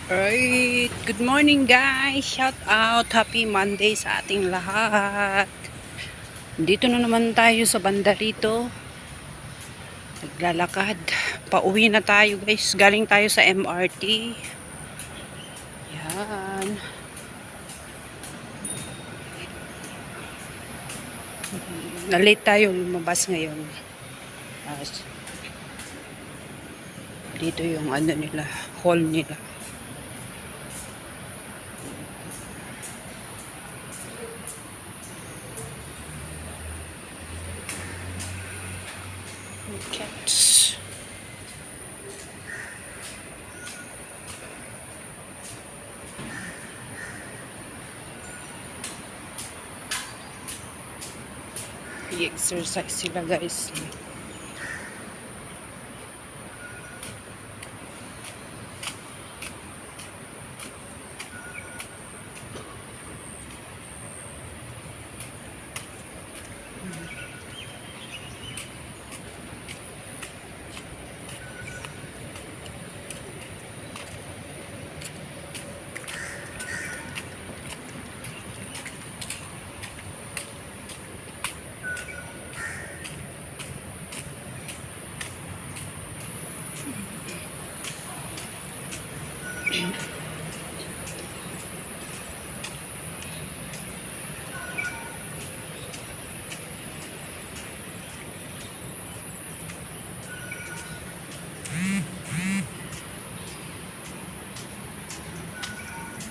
Alright, good morning guys. Shout out, happy Monday sa ating lahat. Dito na naman tayo sa banda rito. Naglalakad. Pauwi na tayo guys. Galing tayo sa MRT. Yan. Na-late tayo lumabas ngayon. Dito yung ano nila, hall nila. Cats. I-exercise sila guys.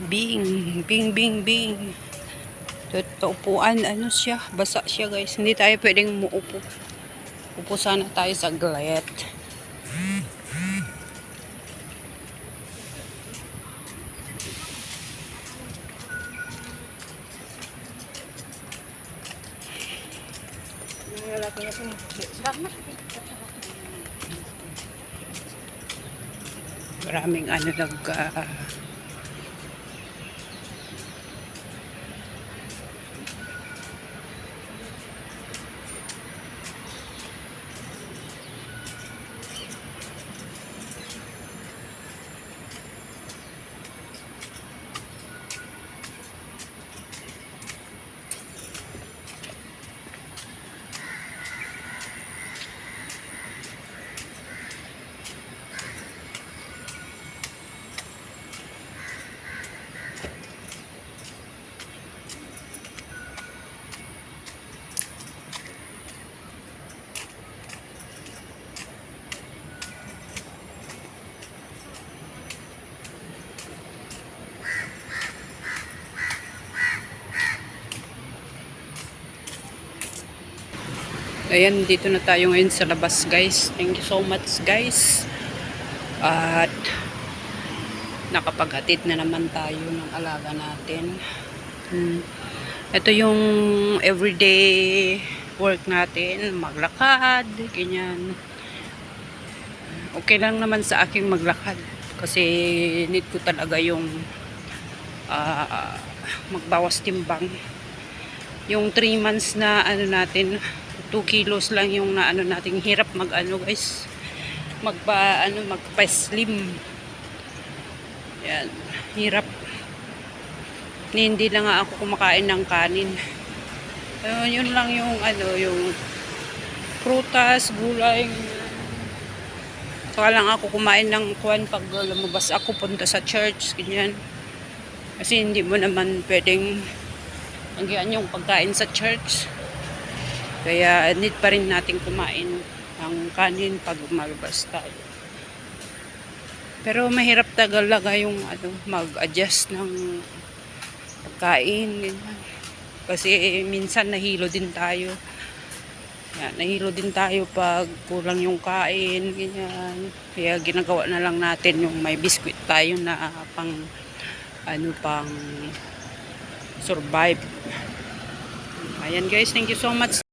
Bing, bing, bing, bing. Ito upuan, ano siya, basa siya guys. Hindi tayo pwedeng muupo. Upo sana tayo sa glayet. Maraming ano Ayan, dito na tayo ngayon sa labas guys. Thank you so much guys. At nakapaghatid na naman tayo ng alaga natin. Ito yung everyday work natin. Maglakad, ganyan. Okay lang naman sa aking maglakad. Kasi need ko talaga yung magbawas timbang. Yung 3 months na ano natin, 2 kilos lang yung na ano nating hirap mag ano guys, magpa-slim. Yan, hirap. Hindi lang nga ako kumakain ng kanin. Yun lang yung ano, yung prutas, gulay. Saka lang ako kumain ng kuwan pag lumabas ako punta sa church, ganyan. Kasi hindi mo naman pwedeng hanggaan yung pagkain sa church. Kaya need pa rin natin kumain ng kanin pag malabas tayo. Pero mahirap talaga yung ano, mag-adjust ng pagkain. Ganyan. Kasi minsan nahilo din tayo. Yan, nahilo din tayo pag kulang yung kain. Ganyan. Kaya ginagawa na lang natin yung may biskwit tayo na pang survive. Ayan guys, thank you so much.